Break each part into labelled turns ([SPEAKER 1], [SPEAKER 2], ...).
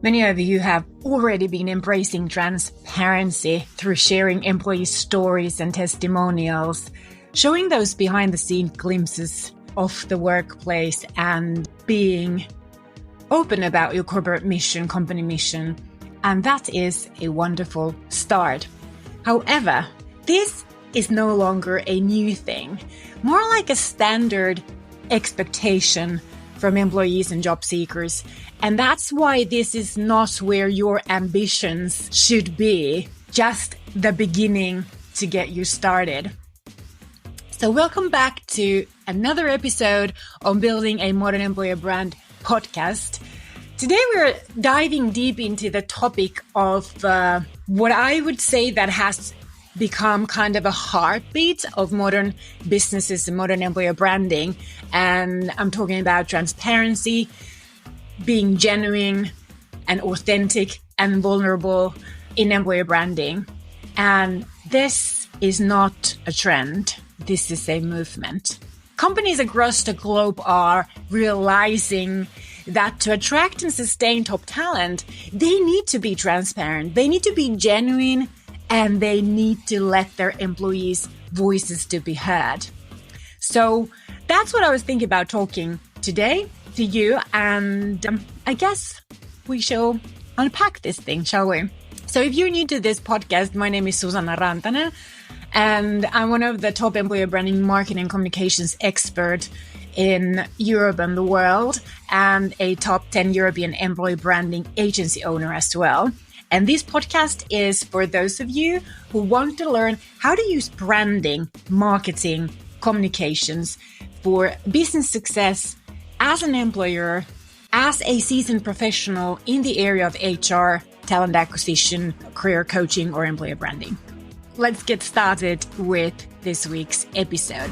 [SPEAKER 1] Many of you have already been embracing transparency through sharing employee stories and testimonials, showing those behind-the-scenes glimpses of the workplace and being open about your corporate mission, company mission. And that is a wonderful start. However, this is no longer a new thing, more like a standard expectation from employees and job seekers. And that's why this is not where your ambitions should be, just the beginning to get you started. So welcome back to another episode on Building a Modern Employer Brand podcast. Today we're diving deep into the topic of what I would say that has become kind of a heartbeat of modern businesses and modern employer branding. And I'm talking about transparency, being genuine and authentic and vulnerable in employer branding. And this is not a trend. This is a movement. Companies across the globe are realizing that to attract and sustain top talent, they need to be transparent. They need to be genuine, and they need to let their employees' voices to be heard. So that's what I was thinking about talking today to you. And I guess we shall unpack this thing, shall we? So if you're new to this podcast, my name is Susanna Rantanen, and I'm one of the top employer branding, marketing, and communications expert in Europe and the world, and a top 10 European employee branding agency owner as well. And this podcast is for those of you who want to learn how to use branding, marketing, communications for business success as an employer, as a seasoned professional in the area of HR, talent acquisition, career coaching, or employer branding. Let's get started with this week's episode.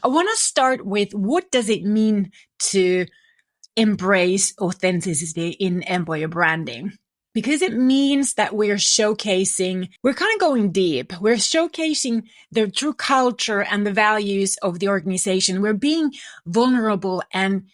[SPEAKER 1] I want to start with what does it mean to embrace authenticity in employer branding? Because it means that we're kind of going deep. We're showcasing the true culture and the values of the organization. We're being vulnerable and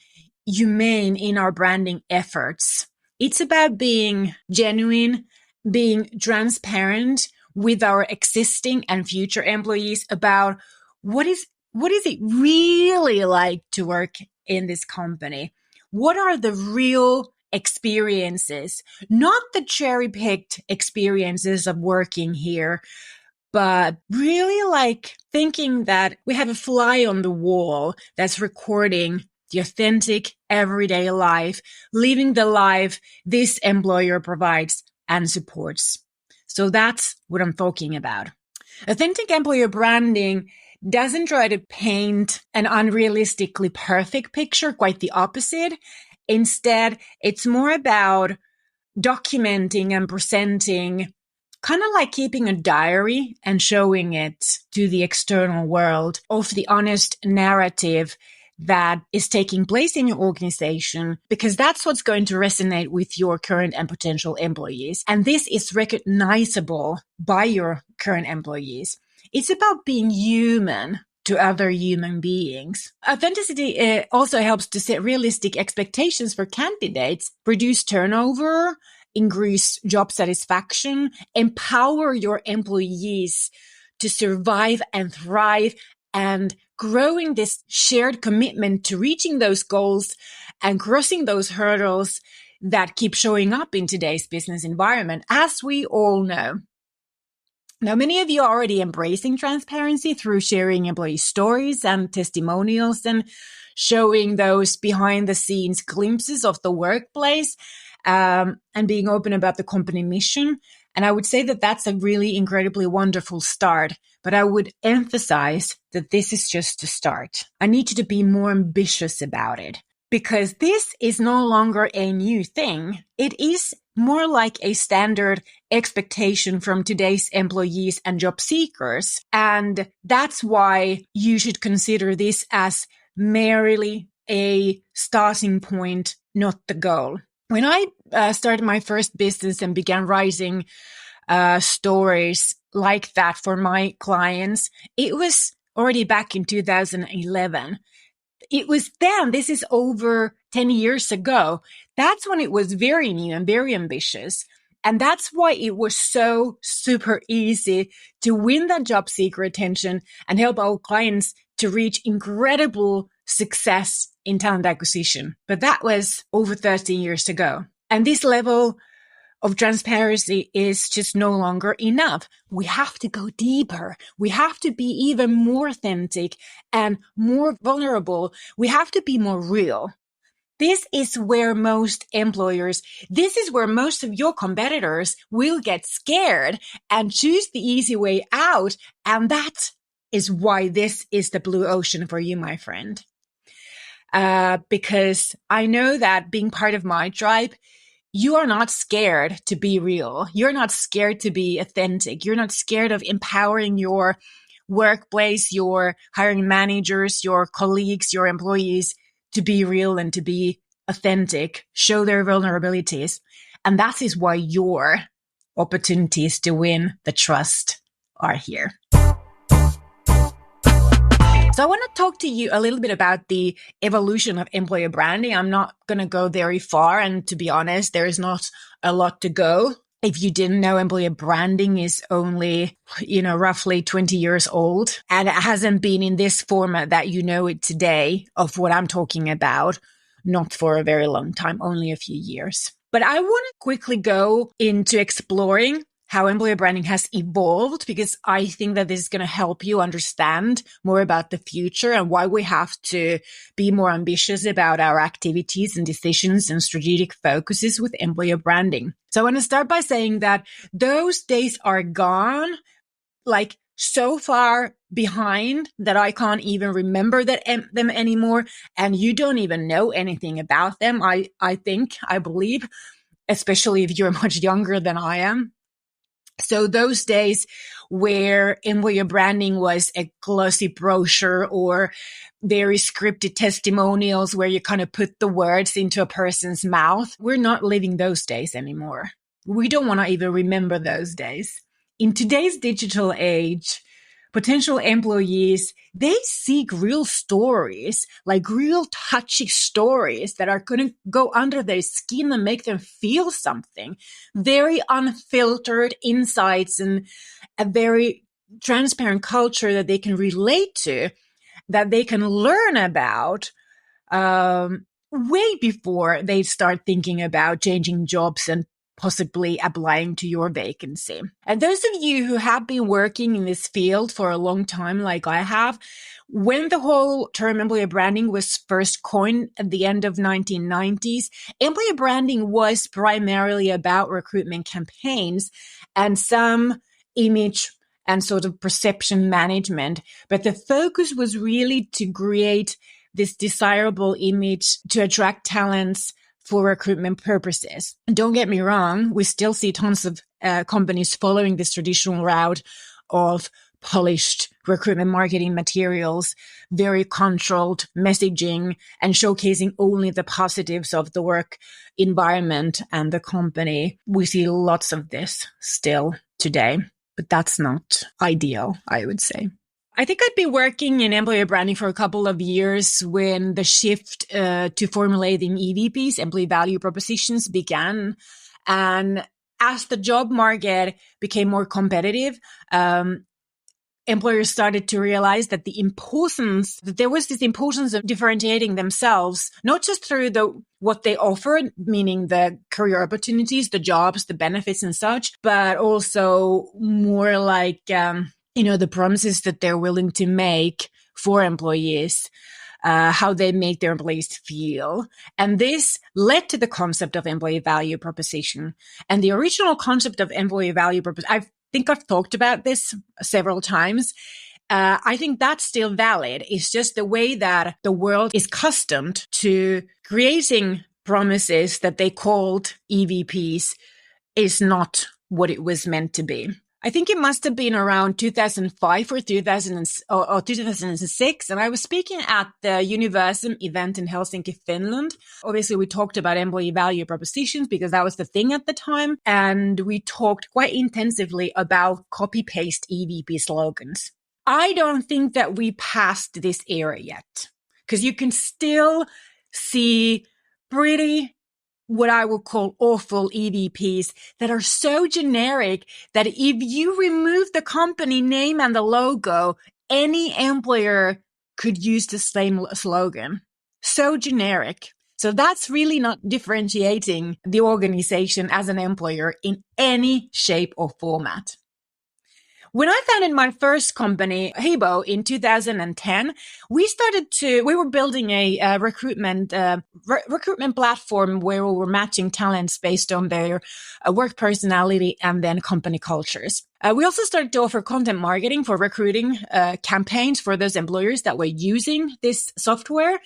[SPEAKER 1] humane in our branding efforts. It's about being genuine, being transparent with our existing and future employees about what is it really like to work in this company? What are the real experiences? Not the cherry-picked experiences of working here, but really like thinking that we have a fly on the wall that's recording the authentic everyday life, living the life this employer provides and supports. So that's what I'm talking about. Authentic employer branding doesn't try to paint an unrealistically perfect picture, quite the opposite. Instead, it's more about documenting and presenting, kind of like keeping a diary and showing it to the external world of the honest narrative that is taking place in your organization, because that's what's going to resonate with your current and potential employees. And this is recognizable by your current employees. It's about being human to other human beings. Authenticity also helps to set realistic expectations for candidates, reduce turnover, increase job satisfaction, empower your employees to survive and thrive, and growing this shared commitment to reaching those goals and crossing those hurdles that keep showing up in today's business environment, as we all know. Now, many of you are already embracing transparency through sharing employee stories and testimonials and showing those behind the scenes glimpses of the workplace and being open about the company mission. And I would say that that's a really incredibly wonderful start. But I would emphasize that this is just a start. I need you to be more ambitious about it, because this is no longer a new thing. It is more like a standard expectation from today's employees and job seekers. And that's why you should consider this as merely a starting point, not the goal. When I started my first business and began writing stories like that for my clients, it was already back in 2011. it was then, this is over 10 years ago, that's when it was very new and very ambitious. And that's why it was so super easy to win that job seeker attention and help our clients to reach incredible success in talent acquisition. But that was over 13 years ago. And this level of transparency is just no longer enough. We have to go deeper. We have to be even more authentic and more vulnerable. We have to be more real. This is where most employers, this is where most of your competitors will get scared and choose the easy way out. And that is why this is the blue ocean for you, my friend. Because I know that being part of my tribe, you are not scared to be real. You're not scared to be authentic. You're not scared of empowering your workplace, your hiring managers, your colleagues, your employees to be real and to be authentic, show their vulnerabilities. And that is why your opportunities to win the trust are here. So I want to talk to you a little bit about the evolution of employer branding. I'm not going to go very far. And to be honest, there is not a lot to go. If you didn't know, employer branding is only, roughly 20 years old. And it hasn't been in this format that you know it today of what I'm talking about, not for a very long time, only a few years. But I want to quickly go into exploring how employer branding has evolved, because I think that this is going to help you understand more about the future and why we have to be more ambitious about our activities and decisions and strategic focuses with employer branding. So I want to start by saying that those days are gone, like so far behind that I can't even remember them anymore. And you don't even know anything about them. I believe, especially if you're much younger than I am. So those days where employer branding was a glossy brochure or very scripted testimonials where you kind of put the words into a person's mouth, we're not living those days anymore. We don't want to even remember those days. In today's digital age, potential employees, they seek real stories, like real touchy stories that are going to go under their skin and make them feel something. Very unfiltered insights and a very transparent culture that they can relate to, that they can learn about way before they start thinking about changing jobs and possibly applying to your vacancy. And those of you who have been working in this field for a long time, like I have, when the whole term employer branding was first coined at the end of 1990s, employer branding was primarily about recruitment campaigns and some image and sort of perception management. But the focus was really to create this desirable image to attract talents for recruitment purposes. And don't get me wrong, we still see tons of companies following this traditional route of polished recruitment marketing materials, very controlled messaging, and showcasing only the positives of the work environment and the company. We see lots of this still today, but that's not ideal, I would say. I think I'd been working in employer branding for a couple of years when the shift to formulating EVPs, employee value propositions, began. And as the job market became more competitive, employers started to realize that there was this importance of differentiating themselves, not just through what they offered, meaning the career opportunities, the jobs, the benefits and such, but also more like, the promises that they're willing to make for employees, how they make their employees feel. And this led to the concept of employee value proposition. And the original concept of employee value proposition, I think I've talked about this several times. I think that's still valid. It's just the way that the world is accustomed to creating promises that they called EVPs is not what it was meant to be. I think it must have been around 2005 or 2006. And I was speaking at the Universum event in Helsinki, Finland. Obviously, we talked about employee value propositions because that was the thing at the time. And we talked quite intensively about copy-paste EVP slogans. I don't think that we passed this era yet. because you can still see pretty what I would call awful EVPs that are so generic that if you remove the company name and the logo, any employer could use the same slogan. So generic. So that's really not differentiating the organization as an employer in any shape or format. When I founded my first company, Hebo, in 2010, we were building a recruitment platform where we were matching talents based on their work personality and then company cultures. We also started to offer content marketing for recruiting campaigns for those employers that were using this software.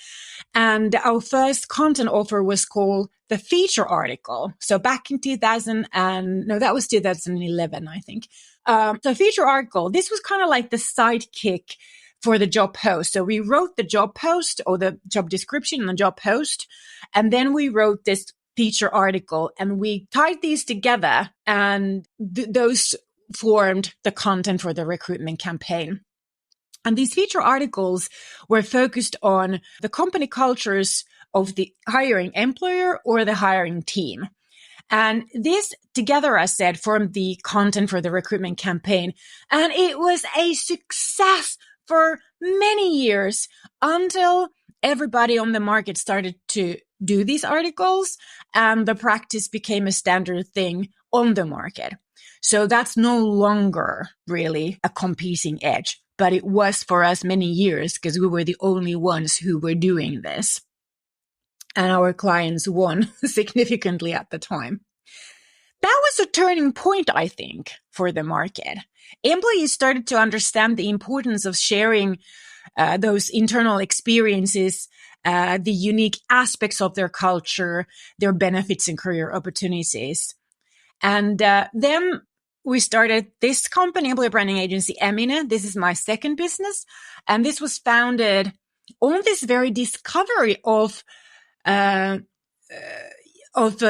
[SPEAKER 1] And our first content offer was called the feature article. So back in 2011, I think. So feature article, this was kind of like the sidekick for the job post. So we wrote the job post or the job description and the job post, and then we wrote this feature article and we tied these together, and those formed the content for the recruitment campaign. And these feature articles were focused on the company cultures of the hiring employer or the hiring team. And this together, I said, formed the content for the recruitment campaign. And it was a success for many years until everybody on the market started to do these articles and the practice became a standard thing on the market. So that's no longer really a competing edge, but it was for us many years because we were the only ones who were doing this. And our clients won significantly at the time. That was a turning point, I think, for the market. Employees started to understand the importance of sharing those internal experiences, the unique aspects of their culture, their benefits and career opportunities. And then we started this company, employer branding agency, Emine. This is my second business. And this was founded on this very discovery of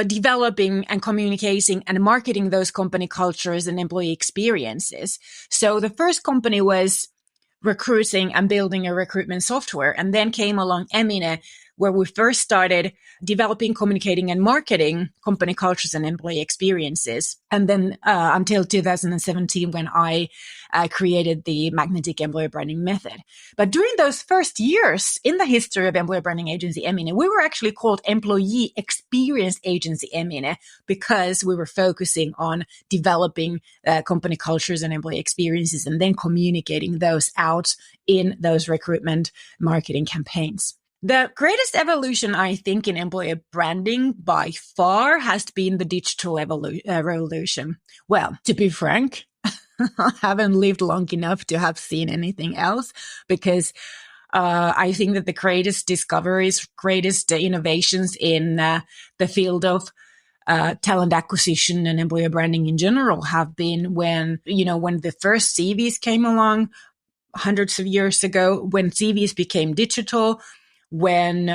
[SPEAKER 1] developing and communicating and marketing those company cultures and employee experiences. So the first company was recruiting and building a recruitment software. And then came along Emine, where we first started developing, communicating, and marketing company cultures and employee experiences. And then until 2017, when I created the magnetic employer branding method. But during those first years in the history of employer branding agency Emine, we were actually called employee experience agency Emine because we were focusing on developing company cultures and employee experiences and then communicating those out in those recruitment marketing campaigns. The greatest evolution, I think, in employer branding by far has been the digital revolution. Well, to be frank, I haven't lived long enough to have seen anything else because I think that the greatest discoveries, greatest innovations in the field of talent acquisition and employer branding in general have been when the first CVs came along hundreds of years ago, when CVs became digital, when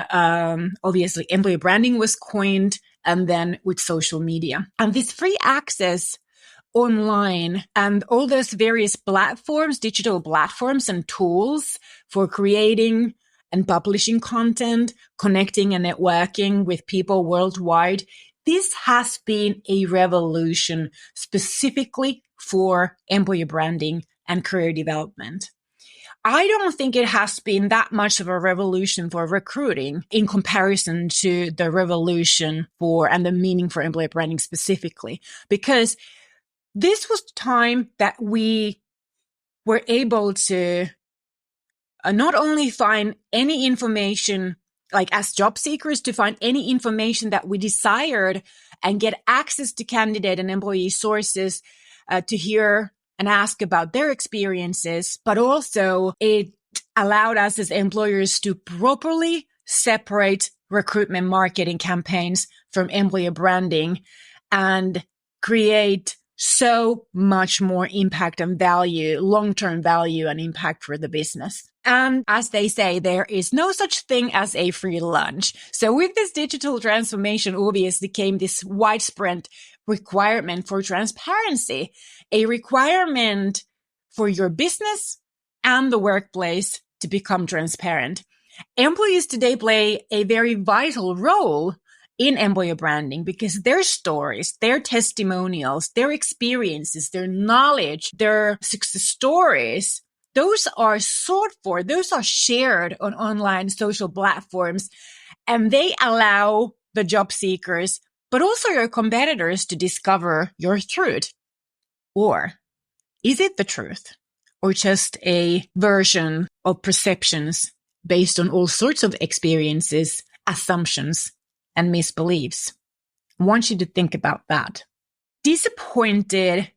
[SPEAKER 1] obviously employer branding was coined, and then with social media. And this free access online and all those various platforms, digital platforms and tools for creating and publishing content, connecting and networking with people worldwide, this has been a revolution specifically for employer branding and career development. I don't think it has been that much of a revolution for recruiting in comparison to the revolution for and the meaning for employer branding specifically, because this was the time that we were able to not only find any information, like as job seekers, to find any information that we desired and get access to candidate and employee sources to hear and ask about their experiences, but also it allowed us as employers to properly separate recruitment marketing campaigns from employer branding and create so much more impact and value, long-term value and impact for the business. And as they say, there is no such thing as a free lunch. So with this digital transformation, obviously came this widespread requirement for transparency, a requirement for your business and the workplace to become transparent. Employees today play a very vital role in employer branding because their stories, their testimonials, their experiences, their knowledge, their success stories, those are sought for, those are shared on online social platforms, and they allow the job seekers, but also your competitors, to discover your truth. Or is it the truth, or just a version of perceptions based on all sorts of experiences, assumptions, and misbeliefs? I want you to think about that. Disappointed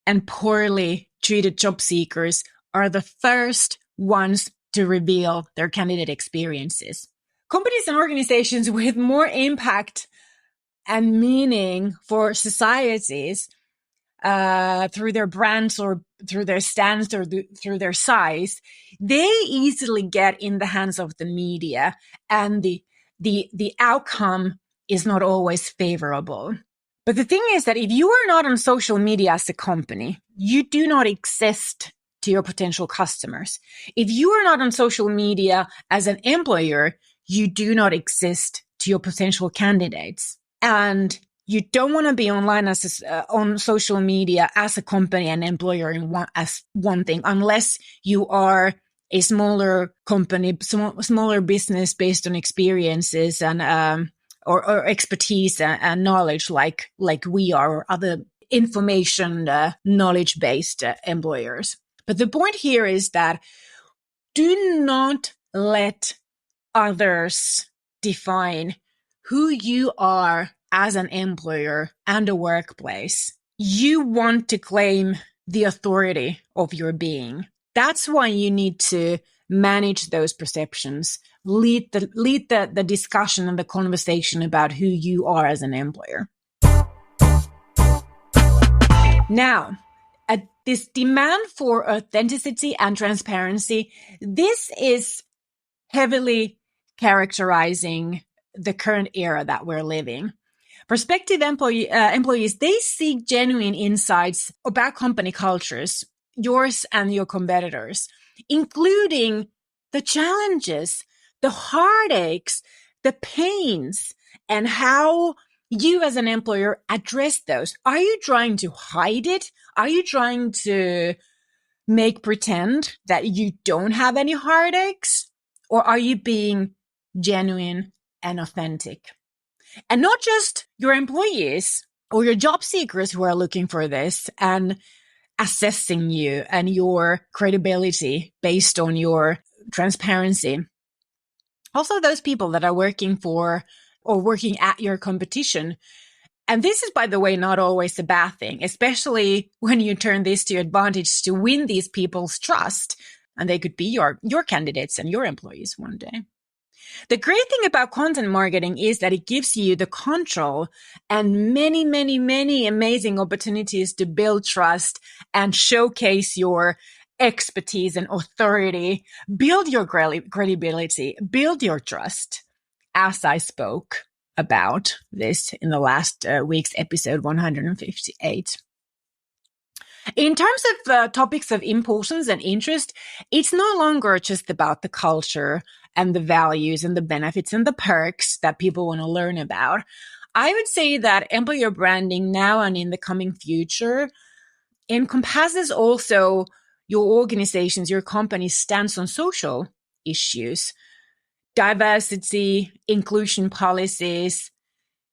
[SPEAKER 1] and poorly treated job seekers are the first ones to reveal their candidate experiences. Companies and organizations with more impact and meaning for societies through their brands or through their stance or through their size, they easily get in the hands of the media, and the outcome is not always favorable. But the thing is that if you are not on social media as a company, you do not exist to your potential customers. If you are not on social media as an employer, you do not exist to your potential candidates. And you don't want to be online on social media as a company and employer as one thing, unless you are a smaller company, smaller business based on experiences and or expertise and knowledge, like we are, or other information knowledge based employers. But the point here is that do not let others define who you are as an employer and a workplace. You want to claim the authority of your being. That's why you need to manage those perceptions, lead the discussion and the conversation about who you are as an employer. Now, this demand for authenticity and transparency, this is heavily characterizing the current era that we're living. Prospective employees, they seek genuine insights about company cultures, yours and your competitors, including the challenges, the heartaches, the pains, and how you as an employer address those. Are you trying to hide it? Are you trying to make pretend that you don't have any heartaches? Or are you being genuine and authentic? And not just your employees or your job seekers who are looking for this and assessing you and your credibility based on your transparency. Also, those people that are working for or working at your competition. And this is, by the way, not always a bad thing, especially when you turn this to your advantage to win these people's trust. And they could be your candidates and your employees one day. The great thing about content marketing is that it gives you the control and many, many, many amazing opportunities to build trust and showcase your expertise and authority, build your credibility, build your trust, as I spoke about this in the last week's episode 158. In terms of topics of importance and interest, it's no longer just about the culture and the values and the benefits and the perks that people want to learn about. I would say that employer branding now and in the coming future encompasses also your organization's, your company's stance on social issues, diversity, inclusion policies,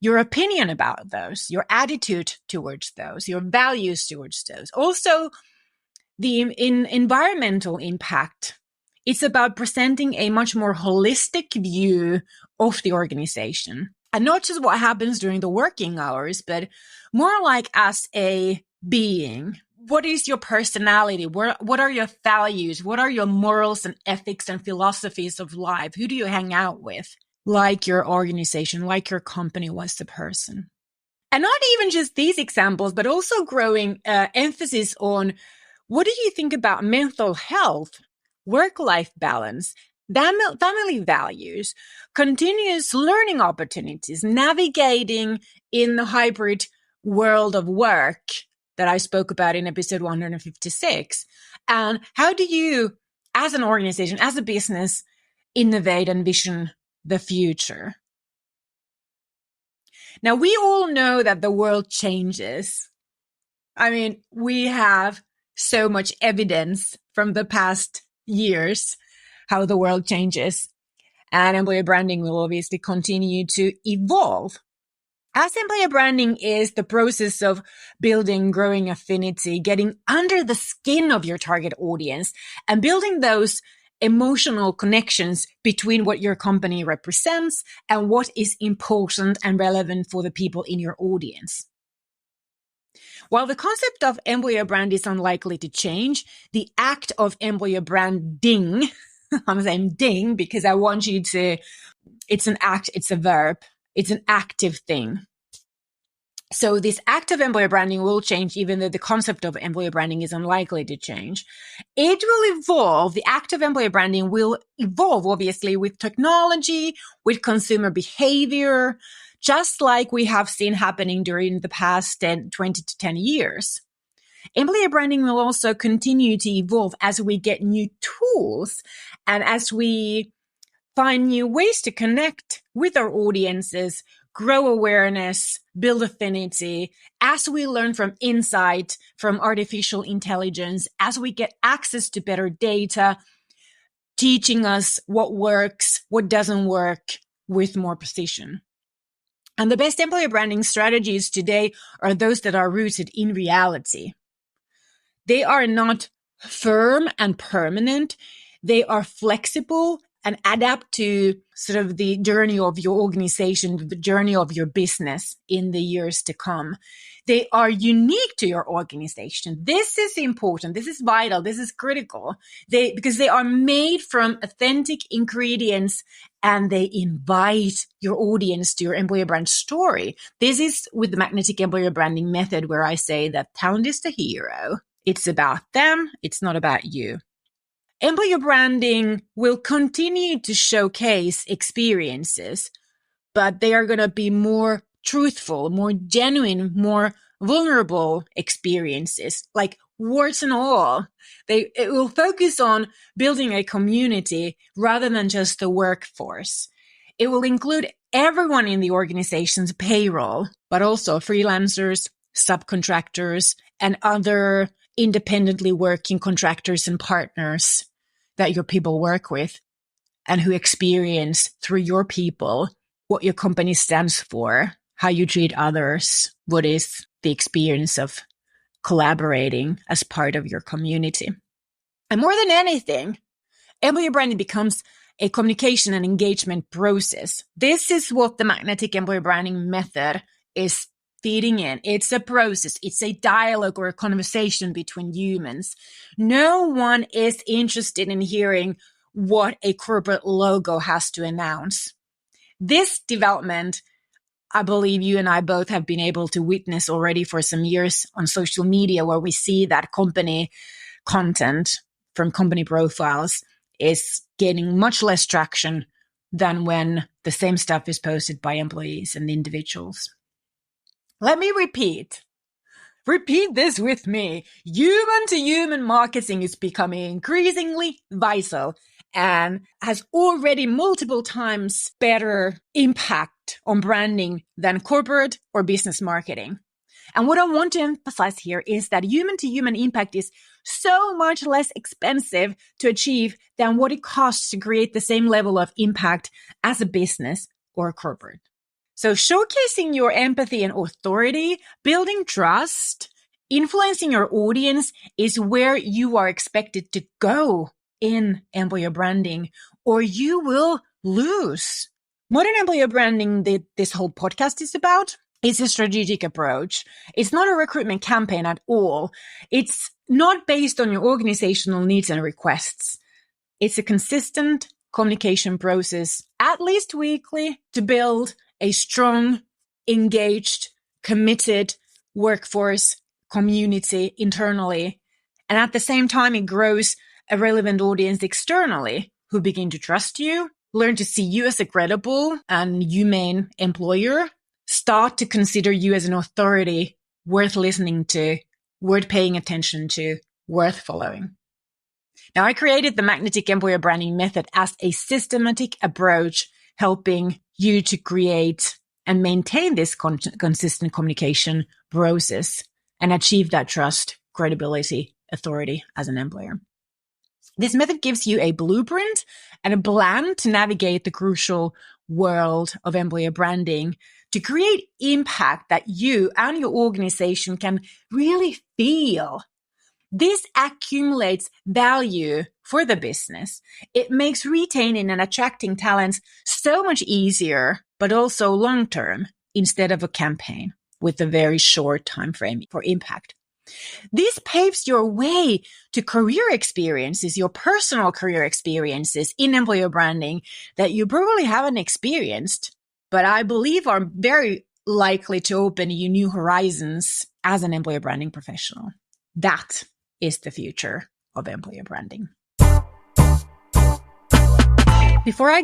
[SPEAKER 1] your opinion about those, your attitude towards those, your values towards those. Also, the environmental impact. It's about presenting a much more holistic view of the organization. And not just what happens during the working hours, but more like as a being. What is your personality? What are your values? What are your morals and ethics and philosophies of life? Who do you hang out with? Like your organization, like your company was the person. And not even just these examples, but also growing emphasis on what do you think about mental health, work-life balance, family values, continuous learning opportunities, navigating in the hybrid world of work that I spoke about in episode 156. And how do you, as an organization, as a business, innovate and vision the future. Now, we all know that the world changes. I mean, we have so much evidence from the past years how the world changes. And employer branding will obviously continue to evolve. As employer branding is the process of building, growing affinity, getting under the skin of your target audience, and building those emotional connections between what your company represents and what is important and relevant for the people in your audience. While the concept of employer brand is unlikely to change, the act of employer branding, I'm saying ding because I want you to, it's an act, it's a verb, it's an active thing. So this act of employer branding will change, even though the concept of employer branding is unlikely to change. It will evolve. The act of employer branding will evolve, obviously, with technology, with consumer behavior, just like we have seen happening during the past 20 to 10 years. Employer branding will also continue to evolve as we get new tools and as we find new ways to connect with our audiences, grow awareness, build affinity, as we learn from insight, from artificial intelligence, as we get access to better data, teaching us what works, what doesn't work with more precision. And the best employer branding strategies today are those that are rooted in reality. They are not firm and permanent. They are flexible and adapt to sort of the journey of your organization, the journey of your business in the years to come. They are unique to your organization. This is important. This is vital. This is critical. Because they are made from authentic ingredients and they invite your audience to your employer brand story. This is with the magnetic employer branding method where I say that talent is the hero. It's about them. It's not about you. Employer branding will continue to showcase experiences, but they are going to be more truthful, more genuine, more vulnerable experiences, like warts and all. It will focus on building a community rather than just the workforce. It will include everyone in the organization's payroll, but also freelancers, subcontractors, and other independently working contractors and partners that your people work with and who experience through your people what your company stands for, how you treat others, what is the experience of collaborating as part of your community. And more than anything, employer branding becomes a communication and engagement process. This is what the magnetic employer branding method is feeding in. It's a process. It's a dialogue or a conversation between humans. No one is interested in hearing what a corporate logo has to announce. This development, I believe you and I both have been able to witness already for some years on social media, where we see that company content from company profiles is gaining much less traction than when the same stuff is posted by employees and individuals. Let me repeat this with me. Human-to-human marketing is becoming increasingly vital and has already multiple times better impact on branding than corporate or business marketing. And what I want to emphasize here is that human-to-human impact is so much less expensive to achieve than what it costs to create the same level of impact as a business or a corporate. So showcasing your empathy and authority, building trust, influencing your audience is where you are expected to go in employer branding, or you will lose. Modern employer branding that this whole podcast is about is a strategic approach. It's not a recruitment campaign at all. It's not based on your organizational needs and requests. It's a consistent communication process, at least weekly, to build a strong, engaged, committed workforce community internally. And at the same time, it grows a relevant audience externally who begin to trust you, learn to see you as a credible and humane employer, start to consider you as an authority worth listening to, worth paying attention to, worth following. Now, I created the magnetic employer branding method as a systematic approach, helping you to create and maintain this consistent communication process and achieve that trust, credibility, authority as an employer. This method gives you a blueprint and a plan to navigate the crucial world of employer branding to create impact that you and your organization can really feel. This accumulates value for the business. It makes retaining and attracting talents so much easier, but also long-term instead of a campaign with a very short time frame for impact. This paves your way to career experiences, your personal career experiences in employer branding that you probably haven't experienced, but I believe are very likely to open you new horizons as an employer branding professional. That is the future of employer branding. Before I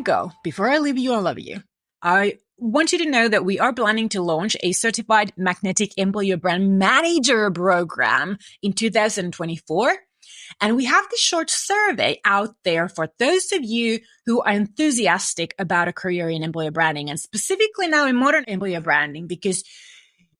[SPEAKER 1] leave you and love you, I want you to know that we are planning to launch a certified magnetic employer brand manager program in 2024. And we have this short survey out there for those of you who are enthusiastic about a career in employer branding, and specifically now in modern employer branding, because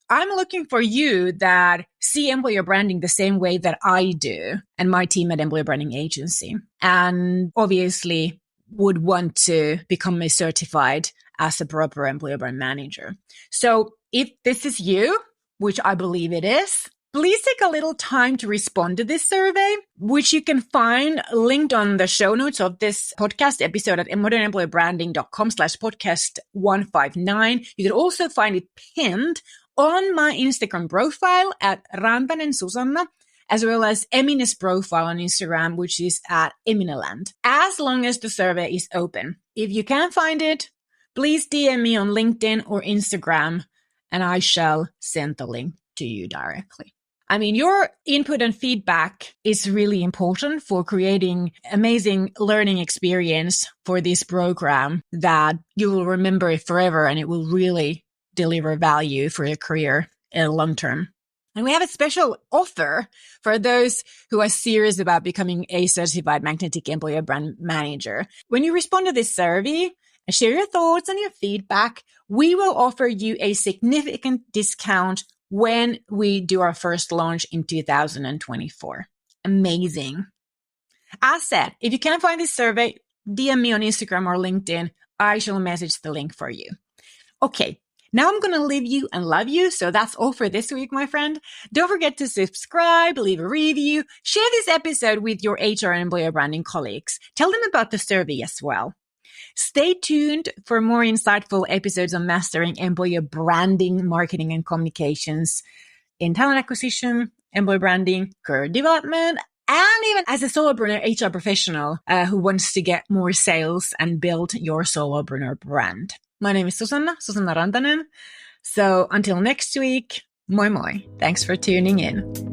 [SPEAKER 1] I'm looking for you that see employer branding the same way that I do and my team at Employer Branding Agency, and obviously would want to become a certified as a proper employer brand manager. So if this is you, which I believe it is, please take a little time to respond to this survey, which you can find linked on the show notes of this podcast episode at modernemployerbranding.com/podcast159. You can also find it pinned on my Instagram profile at Rantanen Susanna, as well as Emine's profile on Instagram, which is at Emineland, as long as the survey is open. If you can't find it, please DM me on LinkedIn or Instagram, and I shall send the link to you directly. I mean, your input and feedback is really important for creating amazing learning experience for this program that you will remember it forever, and it will really deliver value for your career in the long term. And we have a special offer for those who are serious about becoming a certified magnetic employer brand manager. When you respond to this survey and share your thoughts and your feedback, we will offer you a significant discount when we do our first launch in 2024. Amazing. As said, if you can't find this survey, DM me on Instagram or LinkedIn. I shall message the link for you. Okay. Now I'm going to leave you and love you. So that's all for this week, my friend. Don't forget to subscribe, leave a review, share this episode with your HR and employer branding colleagues. Tell them about the survey as well. Stay tuned for more insightful episodes on mastering employer branding, marketing, and communications in talent acquisition, employer branding, career development, and even as a solopreneur HR professional who wants to get more sales and build your solopreneur brand. My name is Susanna Rantanen. So until next week, moi moi. Thanks for tuning in.